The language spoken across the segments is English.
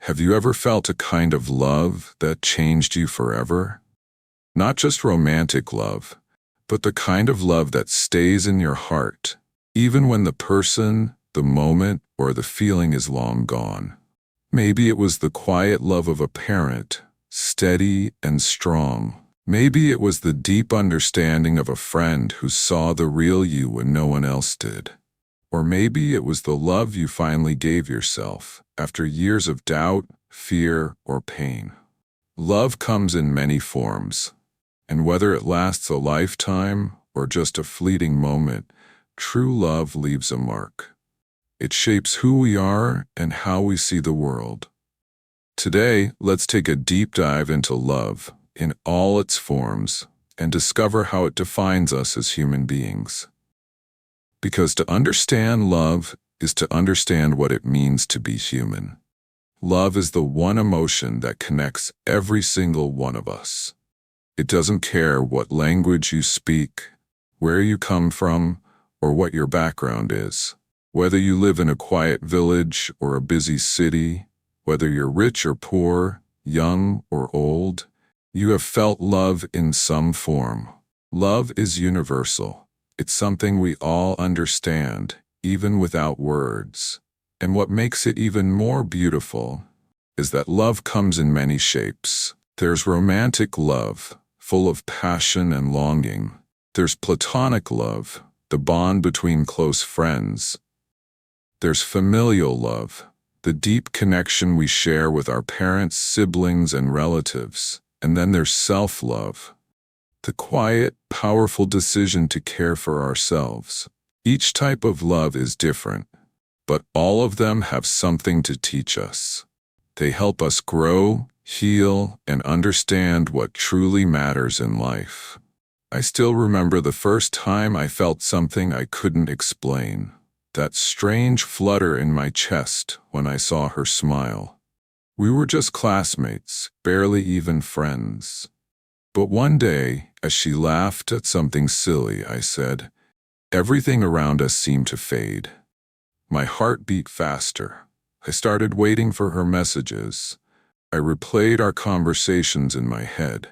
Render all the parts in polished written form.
Have you ever felt a kind of love that changed you forever? Not just romantic love, but the kind of love that stays in your heart, even when the person, the moment, or the feeling is long gone. Maybe it was the quiet love of a parent, steady and strong. Maybe it was the deep understanding of a friend who saw the real you when no one else did. Or maybe it was the love you finally gave yourself after years of doubt, fear, or pain. Love comes in many forms, and whether it lasts a lifetime or just a fleeting moment, true love leaves a mark. It shapes who we are and how we see the world. Today, let's take a deep dive into love in all its forms and discover how it defines us as human beings. Because to understand love is to understand what it means to be human. Love is the one emotion that connects every single one of us. It doesn't care what language you speak, where you come from, or what your background is. Whether you live in a quiet village or a busy city, whether you're rich or poor, young or old, you have felt love in some form. Love is universal. It's something we all understand, even without words. And what makes it even more beautiful is that love comes in many shapes. There's romantic love, full of passion and longing. There's platonic love, the bond between close friends. There's familial love, the deep connection we share with our parents, siblings, and relatives. And then there's self-love, the quiet, powerful decision to care for ourselves. Each type of love is different, but all of them have something to teach us. They help us grow, heal, and understand what truly matters in life. I still remember the first time I felt something I couldn't explain. That strange flutter in my chest when I saw her smile. We were just classmates, barely even friends. But one day, as she laughed at something silly I said, everything around us seemed to fade. My heart beat faster. I started waiting for her messages. I replayed our conversations in my head.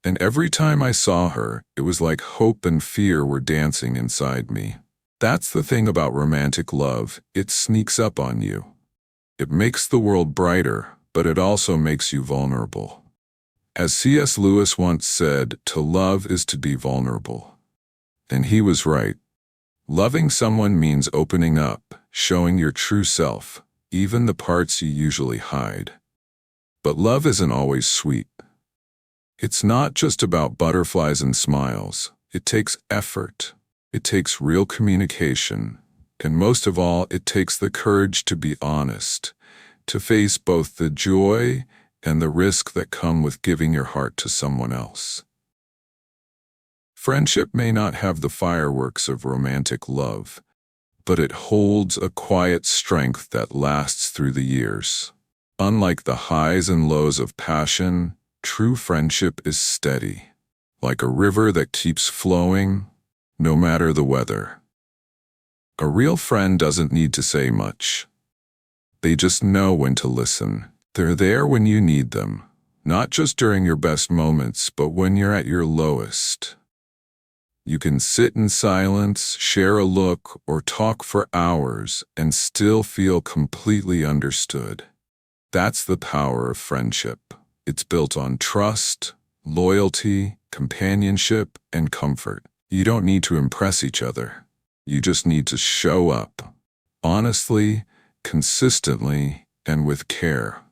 And every time I saw her, it was like hope and fear were dancing inside me. That's the thing about romantic love. It sneaks up on you. It makes the world brighter, but it also makes you vulnerable. As C.S. Lewis once said, to love is to be vulnerable. And he was right. Loving someone means opening up, showing your true self, even the parts you usually hide. But love isn't always sweet. It's not just about butterflies and smiles. It takes effort. It takes real communication. And most of all, it takes the courage to be honest, to face both the joy and the risk that come with giving your heart to someone else. Friendship may not have the fireworks of romantic love, but it holds a quiet strength that lasts through the years. Unlike the highs and lows of passion, true friendship is steady, like a river that keeps flowing, no matter the weather. A real friend doesn't need to say much. They just know when to listen. They're there when you need them, not just during your best moments, but when you're at your lowest. You can sit in silence, share a look, or talk for hours and still feel completely understood. That's the power of friendship. It's built on trust, loyalty, companionship, and comfort. You don't need to impress each other. You just need to show up, honestly, consistently, and with care.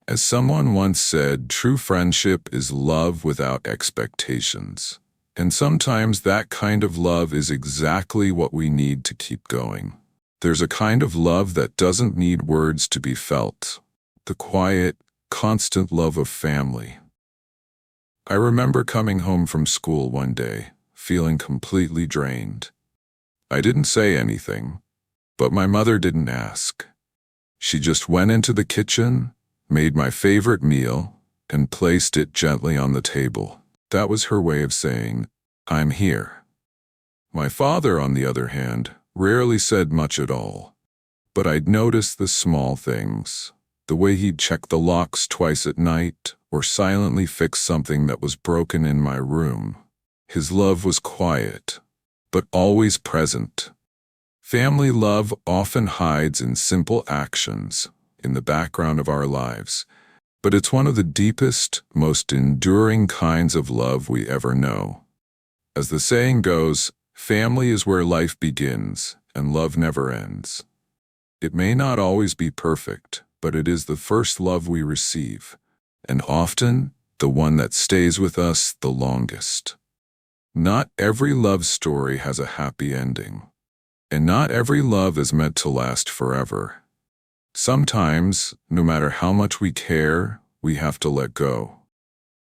As someone once said, true friendship is love without expectations. And sometimes that kind of love is exactly what we need to keep going. There's a kind of love that doesn't need words to be felt. The quiet, constant love of family. I remember coming home from school one day, feeling completely drained. I didn't say anything, but my mother didn't ask. She just went into the kitchen, made my favorite meal, and placed it gently on the table. That was her way of saying, I'm here. My father, on the other hand, rarely said much at all. But I'd noticed the small things. The way he'd check the locks twice at night, or silently fix something that was broken in my room. His love was quiet, but always present. Family love often hides in simple actions, in the background of our lives, but it's one of the deepest, most enduring kinds of love we ever know. As the saying goes, family is where life begins, and love never ends. It may not always be perfect, but it is the first love we receive, and often the one that stays with us the longest. Not every love story has a happy ending, and not every love is meant to last forever. Sometimes, no matter how much we care, we have to let go.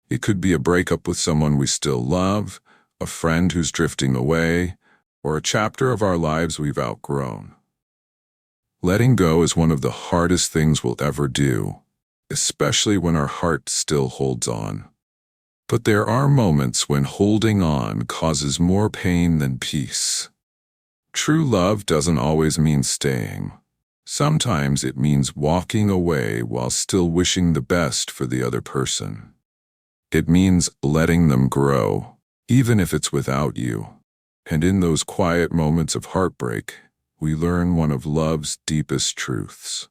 It could be a breakup with someone we still love, a friend who's drifting away, or a chapter of our lives we've outgrown. Letting go is one of the hardest things we'll ever do, especially when our heart still holds on. But there are moments when holding on causes more pain than peace. True love doesn't always mean staying. Sometimes it means walking away while still wishing the best for the other person. It means letting them grow, even if it's without you. And in those quiet moments of heartbreak, we learn one of love's deepest truths.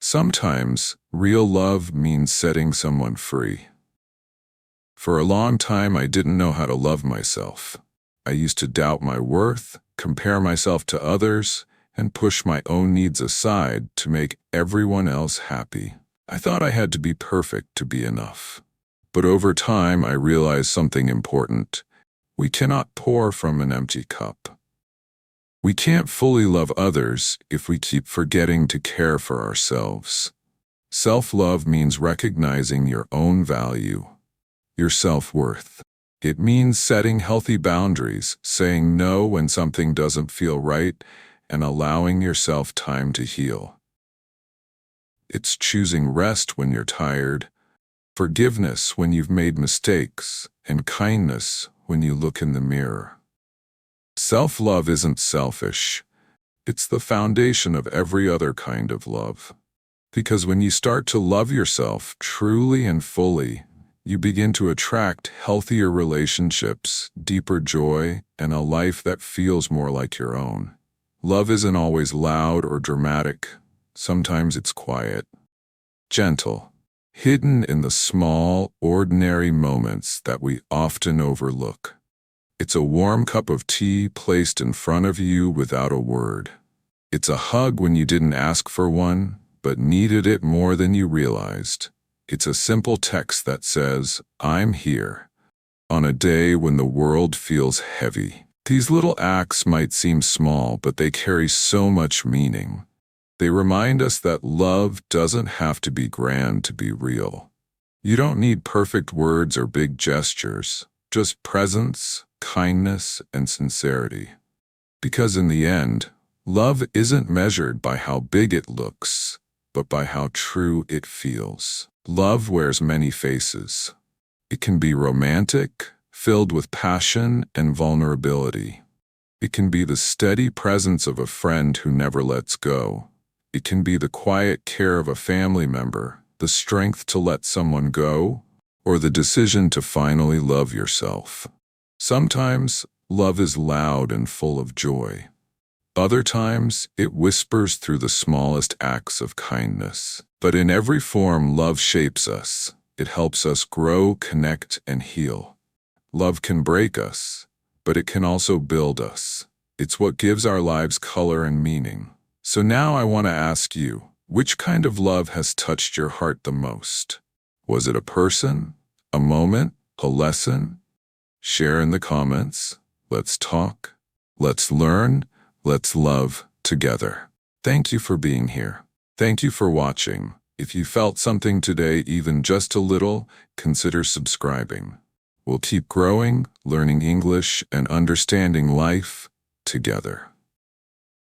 Sometimes, real love means setting someone free. For a long time, I didn't know how to love myself. I used to doubt my worth, compare myself to others, and push my own needs aside to make everyone else happy. I thought I had to be perfect to be enough. But over time, I realized something important. We cannot pour from an empty cup. We can't fully love others if we keep forgetting to care for ourselves. Self-love means recognizing your own value, your self-worth. It means setting healthy boundaries, saying no when something doesn't feel right, and allowing yourself time to heal. It's choosing rest when you're tired, forgiveness when you've made mistakes, and kindness when you look in the mirror. Self-love isn't selfish. It's the foundation of every other kind of love. Because when you start to love yourself truly and fully, you begin to attract healthier relationships, deeper joy, and a life that feels more like your own. Love isn't always loud or dramatic. Sometimes it's quiet, gentle, hidden in the small, ordinary moments that we often overlook. It's a warm cup of tea placed in front of you without a word. It's a hug when you didn't ask for one, but needed it more than you realized. It's a simple text that says, "I'm here," on a day when the world feels heavy. These little acts might seem small, but they carry so much meaning. They remind us that love doesn't have to be grand to be real. You don't need perfect words or big gestures, just presence, kindness, and sincerity. Because in the end, love isn't measured by how big it looks, but by how true it feels. Love wears many faces. It can be romantic, filled with passion and vulnerability. It can be the steady presence of a friend who never lets go. It can be the quiet care of a family member, the strength to let someone go, or the decision to finally love yourself. Sometimes, love is loud and full of joy. Other times, it whispers through the smallest acts of kindness. But in every form, love shapes us. It helps us grow, connect, and heal. Love can break us, but it can also build us. It's what gives our lives color and meaning. So now I want to ask you, which kind of love has touched your heart the most? Was it a person, a moment, a lesson? Share in the comments. Let's talk. Let's learn. Let's love together. Thank you for being here. Thank you for watching. If you felt something today, even just a little, consider subscribing. We'll keep growing, learning English, and understanding life together.